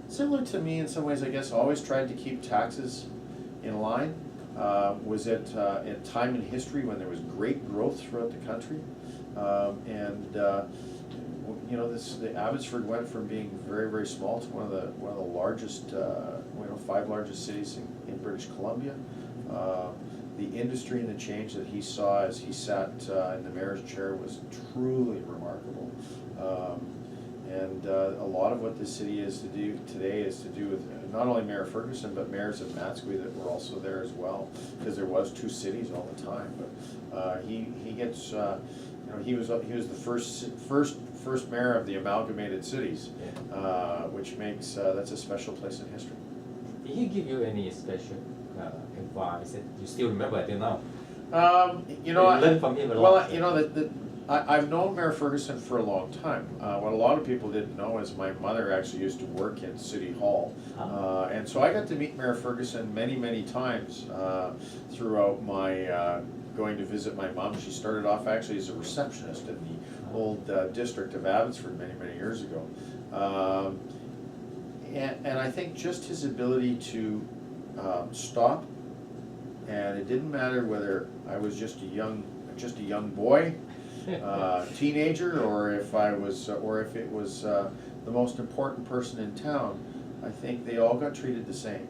Similar to me in some ways, I guess, always tried to keep taxes in line. Was at a time in history when there was great growth throughout the country. You know, the Abbotsford went from being very, very small to one of the largest, 5 largest cities in British Columbia. The industry and the change that he saw as he sat in the mayor's chair was truly remarkable. A lot of what the city is to do today is to do with not only Mayor Ferguson, but mayors of Matsqui that were also there as well, because there was 2 cities all the time. But he gets, he was the first mayor of the amalgamated cities, which makes that's a special place in history. Did he give you any special advice that you still remember until now? You learned from him a lot. Well, I've known Mayor Ferguson for a long time. What a lot of people didn't know is my mother actually used to work in City Hall. And so I got to meet Mayor Ferguson many, many times throughout my going to visit my mom. She started off actually as a receptionist in the old district of Abbotsford many, many years ago. And I think just his ability to stop, and it didn't matter whether I was just a young boy, teenager, or if it was the most important person in town. I think they all got treated the same,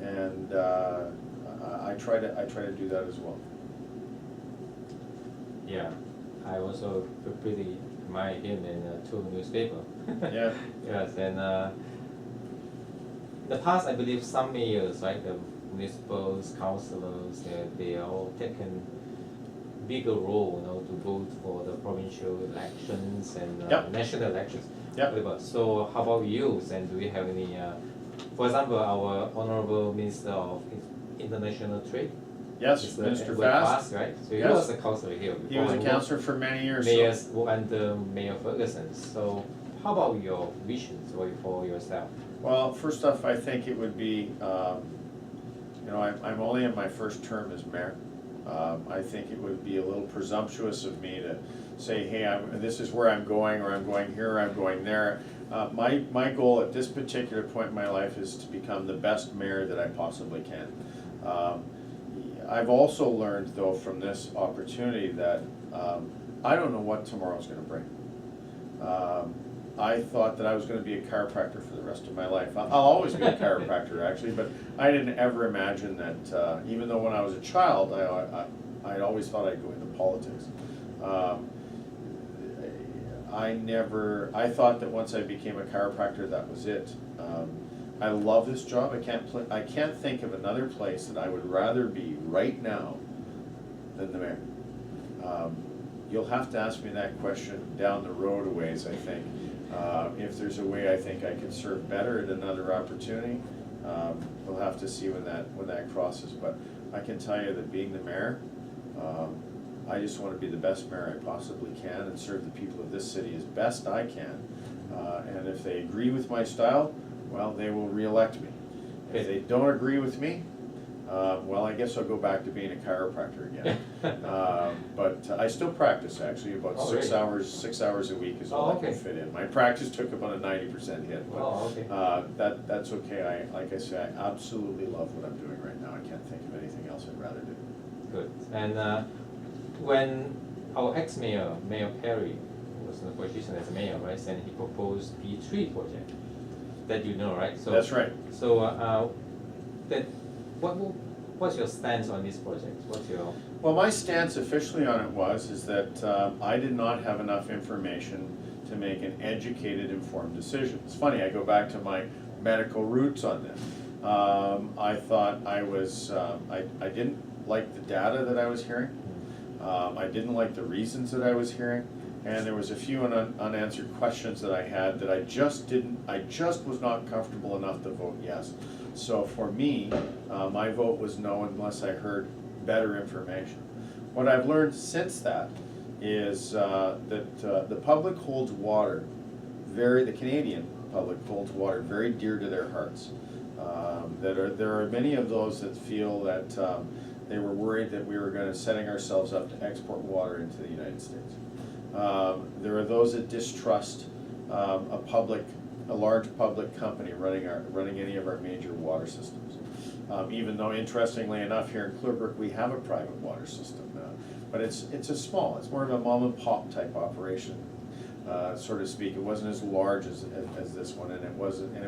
and I try to do that as well. Yeah, I also pretty admire him in 2 newspapers. Yeah. Yes, and in the past, I believe some mayors, like the municipal councillors, they all taken bigger role, to vote for the provincial elections and national elections. Yep. So how about you? And do you have any, for example, our Honorable Minister of International Trade? Yes, Minister Fast. Right? So yes. He was a councillor here before. He was a councillor for many years. Mayors under Mayor Ferguson. So how about your visions for yourself? Well, first off, I think it would be, I'm only in my first term as mayor. I think it would be a little presumptuous of me to say, hey, this is where I'm going, or I'm going here, or I'm going there. My goal at this particular point in my life is to become the best mayor that I possibly can. I've also learned, though, from this opportunity that I don't know what tomorrow's going to bring. I thought that I was going to be a chiropractor for the rest of my life. I'll always be a chiropractor, actually, but I didn't ever imagine that, even though when I was a child, I'd always thought I'd go into politics. I thought that once I became a chiropractor, that was it. I love this job. I can't think of another place that I would rather be right now than the mayor. You'll have to ask me that question down the road a ways, I think. If there's a way I think I can serve better at another opportunity, we'll have to see when that crosses. But I can tell you that being the mayor, I just want to be the best mayor I possibly can and serve the people of this city as best I can. And if they agree with my style, well, they will re-elect me. If they don't agree with me, well, I guess I'll go back to being a chiropractor again. But I still practice, actually, about 6 hours. 6 hours a week is all I can fit in. My practice took about a 90% hit, but that's okay. Like I say, I absolutely love what I'm doing right now. I can't think of anything else I'd rather do. Good. And when our ex-mayor, Mayor Perry, was in the position as mayor, right, and he proposed P3 project, that you know, right? So that's right. So what's your stance on this project? Well, my stance officially on it is that I did not have enough information to make an educated, informed decision. It's funny, I go back to my medical roots on this. I thought I didn't like the data that I was hearing. I didn't like the reasons that I was hearing. And there was a few unanswered questions that I had that I just was not comfortable enough to vote yes. So for me, my vote was no unless I heard better information. What I've learned since that is that the public holds water, the Canadian public holds water very dear to their hearts. There are many of those that feel that they were worried that we were setting ourselves up to export water into the United States. There are those that distrust a public a large public company running any of our major water systems. Even though, interestingly enough, here in Clearbrook, we have a private water system now. But it's more of a mom and pop type operation, so to speak. It wasn't as large as this one, and it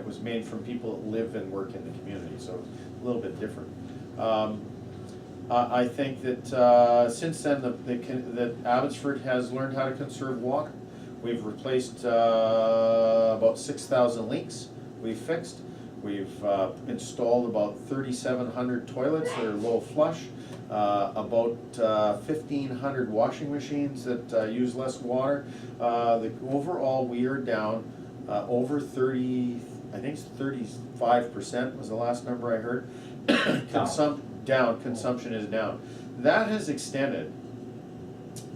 was made from people that live and work in the community, so a little bit different. I think that since then that Abbotsford has learned how to conserve water. We've replaced about 6,000 leaks we've fixed. We've installed about 3,700 toilets that are low flush, about 1,500 washing machines that use less water. Overall, we are down over 30, I think it's 35% was the last number I heard. Consumption is down. That has extended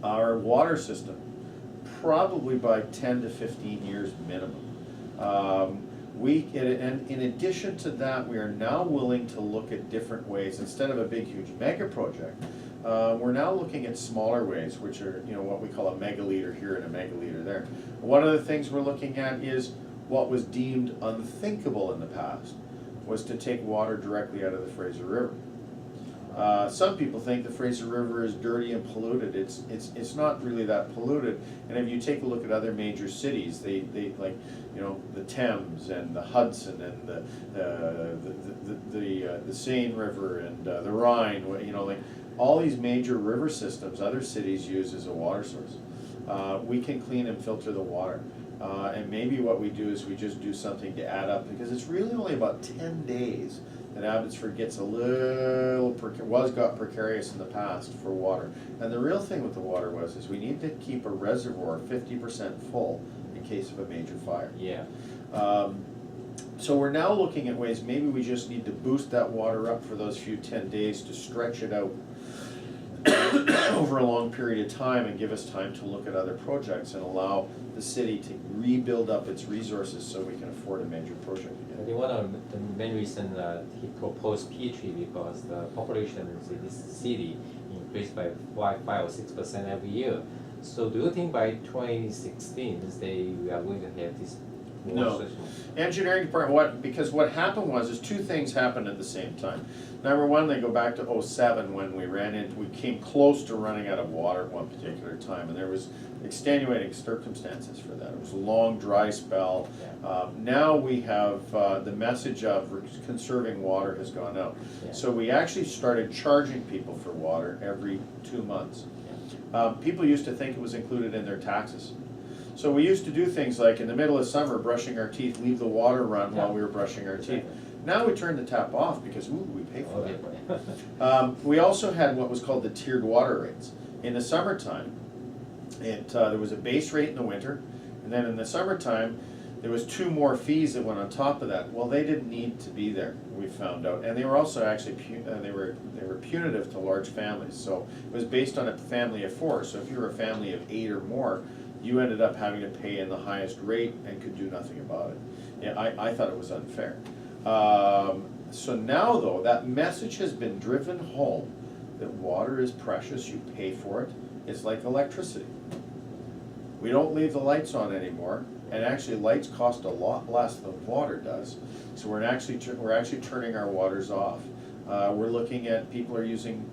our water system probably by 10 to 15 years minimum. And in addition to that, we are now willing to look at different ways. Instead of a big, huge mega project, we're now looking at smaller ways, which are what we call a megaliter here and a megaliter there. One of the things we're looking at is what was deemed unthinkable in the past was to take water directly out of the Fraser River. Some people think the Fraser River is dirty and polluted. It's not really that polluted. And if you take a look at other major cities, they like the Thames and the Hudson and the Seine River and the Rhine. Like all these major river systems, other cities use as a water source. We can clean and filter the water. And maybe what we do is we just do something to add up, because it's really only about 10 days that Abbotsford gets a little, got precarious in the past for water. And the real thing with the water is we need to keep a reservoir 50% full in case of a major fire. Yeah. So we're now looking at ways, maybe we just need to boost that water up for those few 10 days to stretch it out over a long period of time and give us time to look at other projects and allow the city to rebuild up its resources so we can afford a major project again. I think one of the main reasons he proposed P3 because the population in this city increased by 5 or 6% every year. So do you think by 2016 we are going to have this? No. Engineering department, because what happened is two things happened at the same time. Number one, they go back to '07 when we came close to running out of water at one particular time, and there was extenuating circumstances for that. It was a long dry spell. Now we have the message of conserving water has gone out. Yeah. So we actually started charging people for water every 2 months. People used to think it was included in their taxes. So we used to do things like in the middle of summer, brushing our teeth, leave the water run while we were brushing our teeth. Now we turn the tap off because we pay for that. We also had what was called the tiered water rates. In the summertime, there was a base rate in the winter, and then in the summertime, there was 2 more fees that went on top of that. Well, they didn't need to be there, we found out, and they were also actually they were punitive to large families. So it was based on a family of 4. So if you were a family of 8 or more, you ended up having to pay in the highest rate and could do nothing about it. Yeah, I thought it was unfair. So now, though, that message has been driven home that water is precious, you pay for it. It's like electricity. We don't leave the lights on anymore, and actually lights cost a lot less than water does. So we're actually turning our waters off. We're looking at people are using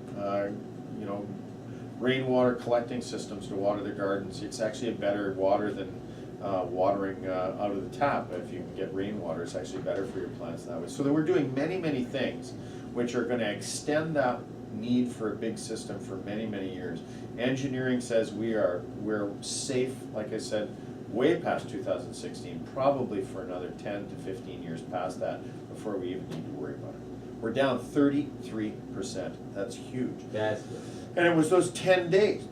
rainwater collecting systems to water their gardens. It's actually a better water than watering out of the tap. If you can get rainwater, it's actually better for your plants that way. So that we're doing many, many things which are going to extend that need for a big system for many, many years. Engineering says we're safe, like I said, way past 2016, probably for another 10 to 15 years past that before we even need to worry about it. We're down 33%. That's huge. That's good. And it was those 10 days,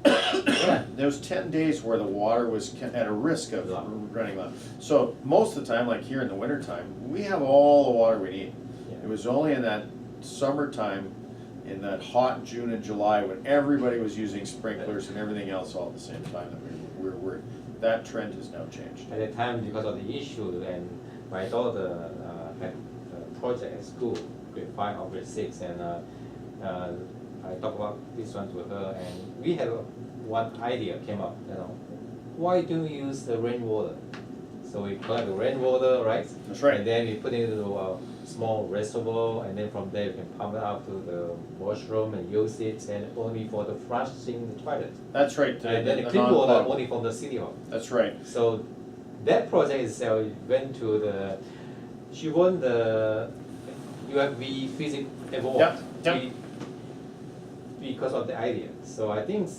those 10 days where the water was at a risk of running low. So most of the time, like here in the wintertime, we have all the water we need. Yeah. It was only in that summertime, in that hot June and July, when everybody was using sprinklers and everything else all at the same time, that we were worried. That trend has now changed. At the time, because of the issue, and my daughter had a project at school, grade 5 or grade 6, and I talked about this one to her, and we had one idea came up. Why do you use the rainwater? So So we collect the rainwater, right? That's right. And then we put it into a small reservoir, and then from there we can pump it out to the washroom and use it, and only for the flushing the toilet. That's right. And then the clean water only from the city hall. That's right. So that project itself went to the, she won the UFV Physics Award. Yep, yep. Because of the idea. So I think,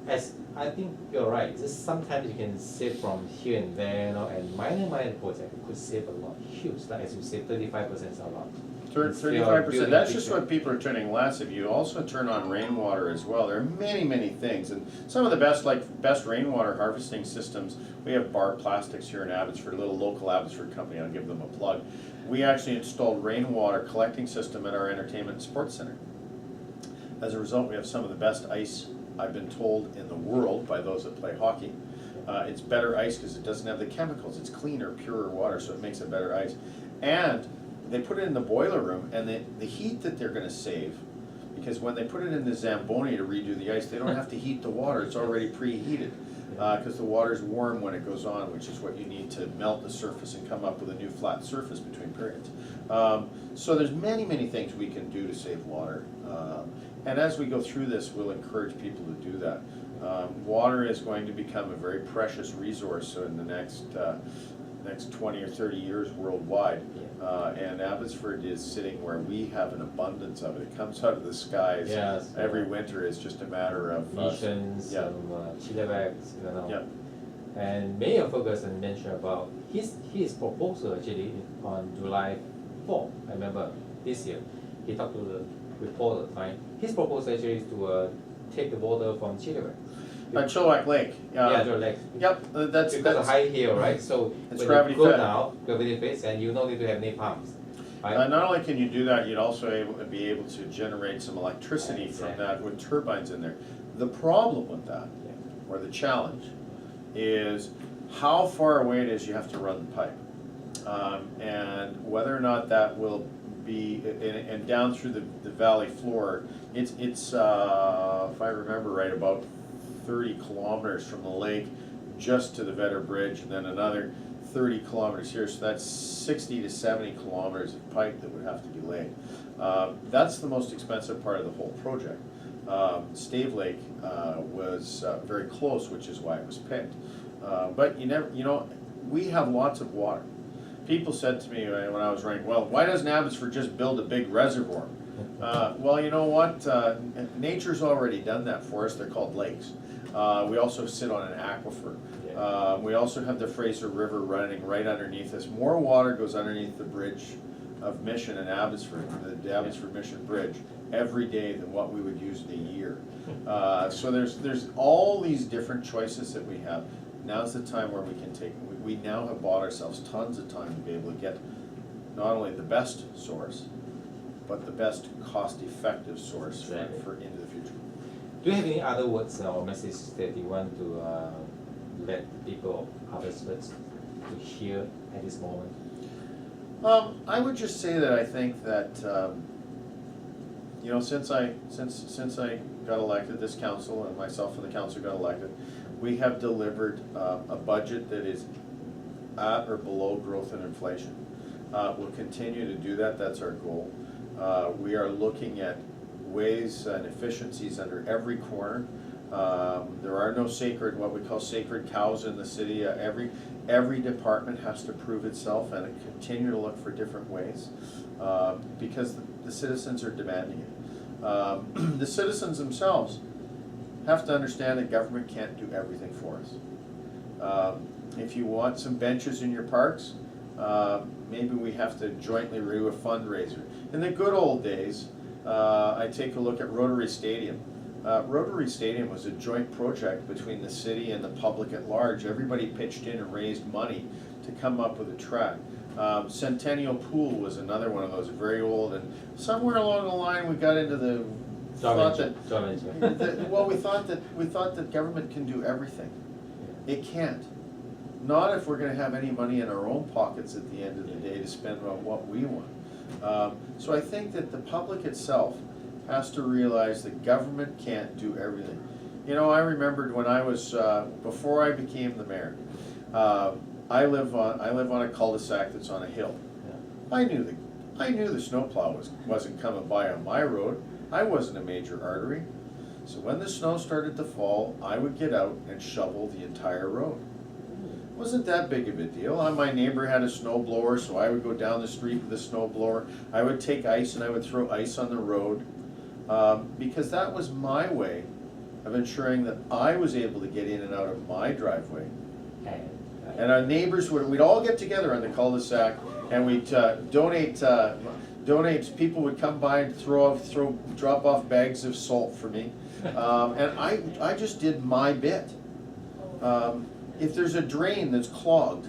as I think you're right. Just sometimes you can save from here and there, and minor project could save a lot, huge. Like as you say, 35% is a lot. 35%. That's just what people are turning less of. You also turn on rainwater as well. There are many things, and some of the best rainwater harvesting systems. We have Bar Plastics here in Abbotsford, a little local Abbotsford company. I'll give them a plug. We actually installed rainwater collecting system at our entertainment and sports center. As a result, we have some of the best ice, I've been told, in the world by those that play hockey. It's better ice because it doesn't have the chemicals. It's cleaner, purer water, so it makes it better ice. And they put it in the boiler room, and the heat that they're going to save, because when they put it in the Zamboni to redo the ice, they don't have to heat the water. It's already preheated because the water's warm when it goes on, which is what you need to melt the surface and come up with a new flat surface between periods. So there's many things we can do to save water. And as we go through this, we'll encourage people to do that. Water is going to become a very precious resource in the next 20 or 30 years worldwide. And Abbotsford is sitting where we have an abundance of it. It comes out of the skies every winter. It's just a matter of missions, chilibags, Yeah. And Mayor Ferguson mentioned about his proposal actually on July 4th. I remember this year. He talked to the reporter, right? His proposal actually is to take the water from Chilliwack. Chilliwack Lake. Your lake. Yep, that's because of high hill, right? So it's when gravity you go fed. down, gravity fed, and you don't need to have any pumps. Right? Not only can you do that, you'd also be able to generate some electricity from that with turbines in there. The problem with that, or the challenge, is how far away it is you have to run the pipe, and whether or not that will be and down through the valley floor. It's if I remember right, about 30 kilometers from the lake just to the Vetter Bridge, and then another 30 kilometers here, so that's 60 to 70 kilometers of pipe that would have to be laid. That's the most expensive part of the whole project. Stave Lake was very close, which is why it was picked. But we have lots of water. People said to me when I was running, well, why doesn't Abbotsford just build a big reservoir? Well, you know what? Nature's already done that for us. They're called lakes. We also sit on an aquifer. We also have the Fraser River running right underneath us. More water goes underneath the bridge of Mission in Abbotsford, the Abbotsford Mission Bridge, every day than what we would use in a year. So there's all these different choices that we have. Now's the time where we can take, we now have bought ourselves tons of time to be able to get not only the best source, but the best cost-effective source for into the future. Do you have any other words or messages that you want to let people of Abbotsford to hear at this moment? I would just say that I think that since I got elected, this council and myself and the council got elected, we have delivered a budget that is at or below growth and inflation. We'll continue to do that. That's our goal. We are looking at ways and efficiencies under every corner. There are no what we call sacred cows in the city. Every department has to prove itself and continue to look for different ways because the citizens are demanding it. The citizens themselves have to understand that government can't do everything for us. If you want some benches in your parks, maybe we have to jointly do a fundraiser. In the good old days, I take a look at Rotary Stadium. Rotary Stadium was a joint project between the city and the public at large. Everybody pitched in and raised money to come up with a track. Centennial Pool was another one of those, very old, and somewhere along the line we got into the thought that government can do everything. It can't. Not if we're going to have any money in our own pockets at the end of the day to spend on what we want. So I think that the public itself has to realize that government can't do everything. I remembered when I was, before I became the mayor, I live on a cul-de-sac that's on a hill. Yeah. I knew the snowplow wasn't coming by on my road. I wasn't a major artery. So when the snow started to fall, I would get out and shovel the entire road. It wasn't that big of a deal. My neighbor had a snow blower, so I would go down the street with a snow blower. I would take ice and I would throw ice on the road, because that was my way of ensuring that I was able to get in and out of my driveway. And our neighbors we'd all get together on the cul-de-sac, and we'd donate. People would come by and drop off bags of salt for me, and I just did my bit. If there's a drain that's clogged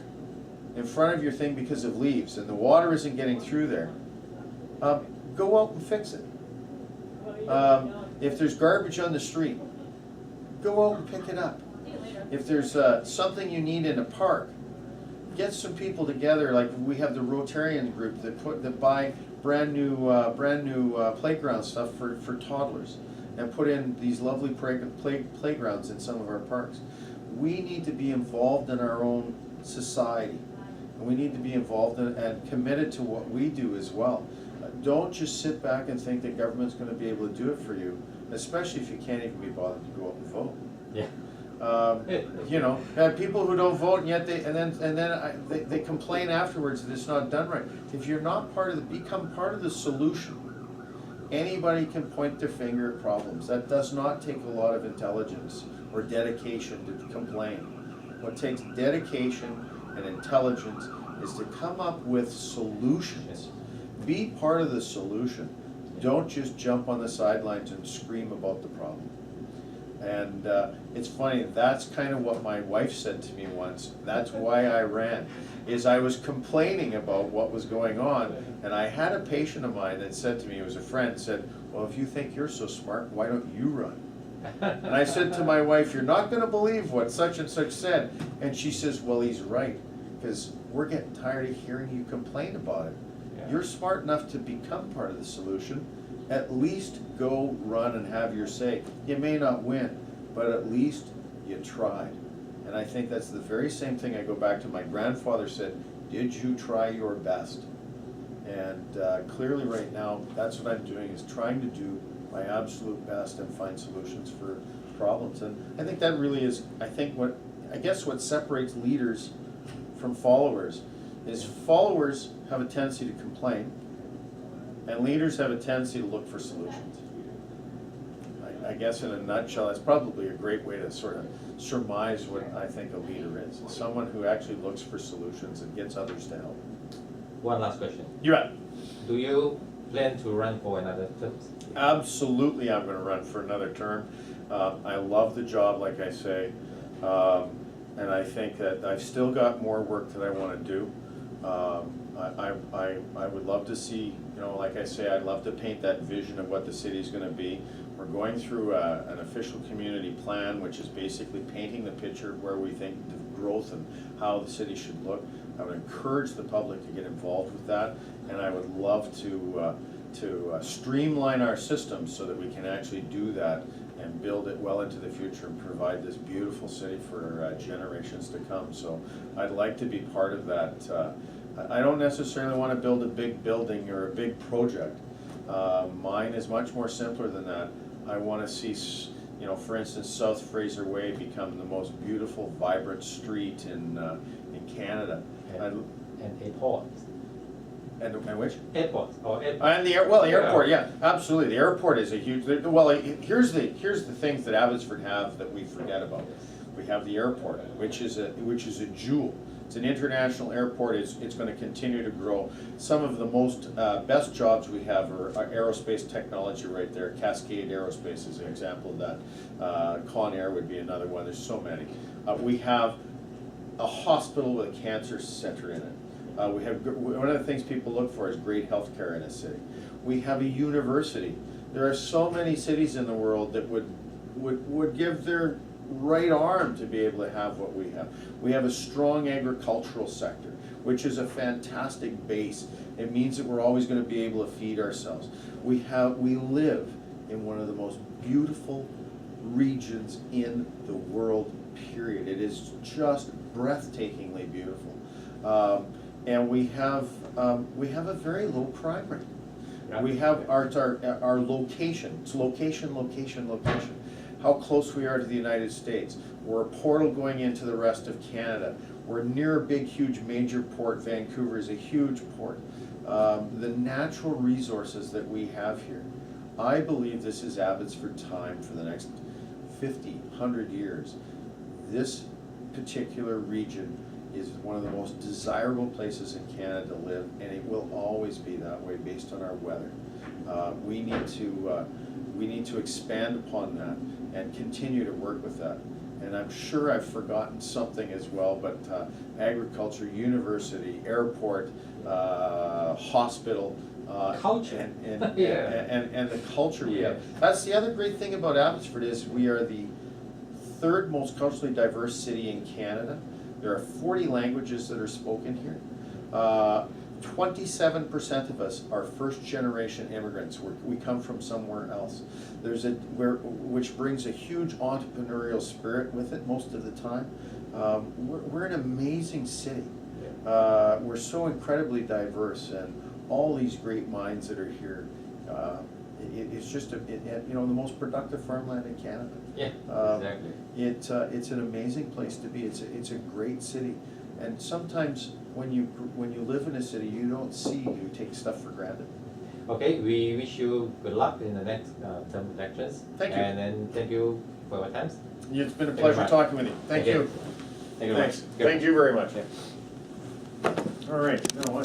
in front of your thing because of leaves and the water isn't getting through there, go out and fix it. If there's garbage on the street, go out and pick it up. If there's something you need in a park, get some people together. Like we have the Rotarian group that buy brand new playground stuff for toddlers and put in these lovely playgrounds in some of our parks. We need to be involved in our own society, and we need to be involved in and committed to what we do as well. Don't just sit back and think that government's going to be able to do it for you, especially if you can't even be bothered to go out and vote. Yeah. You know, people who don't vote, and yet they complain afterwards that it's not done right. If you're not become part of the solution. Anybody can point their finger at problems. That does not take a lot of intelligence or dedication to complain. What takes dedication and intelligence is to come up with solutions. Be part of the solution. Don't just jump on the sidelines and scream about the problem. And it's funny, that's kind of what my wife said to me once. That's why I ran, is I was complaining about what was going on, and I had a patient of mine that said to me, it was a friend, said, well, if you think you're so smart, why don't you run? And I said to my wife, you're not going to believe what such and such said. And she says, well, he's right, because we're getting tired of hearing you complain about it. Yeah. You're smart enough to become part of the solution. At least go run and have your say. You may not win, but at least you tried. And I think that's the very same thing I go back to my grandfather said, did you try your best? And clearly right now, that's what I'm doing, is trying to do my absolute best and find solutions for problems. And I think that really is, I guess what separates leaders from followers is followers have a tendency to complain, and leaders have a tendency to look for solutions. I guess in a nutshell, that's probably a great way to sort of surmise what I think a leader is. It's someone who actually looks for solutions and gets others to help. One last question. You bet. Do you plan to run for another term? Absolutely, I'm going to run for another term. I love the job, like I say, and I think that I've still got more work that I want to do. I would love to see, you know, like I say, I'd love to paint that vision of what the city's going to be. We're going through an official community plan, which is basically painting the picture of where we think the growth and how the city should look. I would encourage the public to get involved with that, and I would love to streamline our systems so that we can actually do that and build it well into the future and provide this beautiful city for generations to come. So I'd like to be part of that. I don't necessarily want to build a big building or a big project. Mine is much more simpler than that. I want to see, you know, for instance, South Fraser Way become the most beautiful, vibrant street in Canada. And airport. And which? Airport. Or airport. And the airport, yeah, absolutely. The airport is a huge. Well, here's the things that Abbotsford have that we forget about. We have the airport, which is a jewel. It's an international airport. It's going to continue to grow. Some of the most best jobs we have are aerospace technology right there. Cascade Aerospace is an example of that. Conair would be another one. There's so many. We have a hospital with a cancer center in it. We have, one of the things people look for is great health care in a city. We have a university. There are so many cities in the world that would give their right arm to be able to have what we have. We have a strong agricultural sector, which is a fantastic base. It means that we're always going to be able to feed ourselves. We live in one of the most beautiful regions in the world, period. It is just breathtakingly beautiful. And we have a very low crime rate. Yeah. We have our location, it's location, location, location. How close we are to the United States. We're a portal going into the rest of Canada. We're near a big, huge major port. Vancouver is a huge port. The natural resources that we have here, I believe this is Abbotsford time for the next 50, 100 years. This particular region is one of the most desirable places in Canada to live, and it will always be that way based on our weather. We need to expand upon that and continue to work with that. And I'm sure I've forgotten something as well, but agriculture, university, airport, hospital, Culture. and the culture we Yeah. have. That's the other great thing about Abbotsford is we are the third most culturally diverse city in Canada. There are 40 languages that are spoken here. 27% of us are first-generation immigrants. We come from somewhere else. Which brings a huge entrepreneurial spirit with it most of the time. We're an amazing city. We're so incredibly diverse, and all these great minds that are here. It's just the most productive farmland in Canada. Yeah, exactly. It's an amazing place to be. It's a great city, and sometimes when you live in a city, you don't see, you take stuff for granted. Okay, we wish you good luck in the next term elections. Thank you. And then thank you for your time. It's been a Thank you pleasure very much. talking with you. Thank Okay. you. Thank you very Thanks. much. Thank you very much. Yeah. All right. Now what?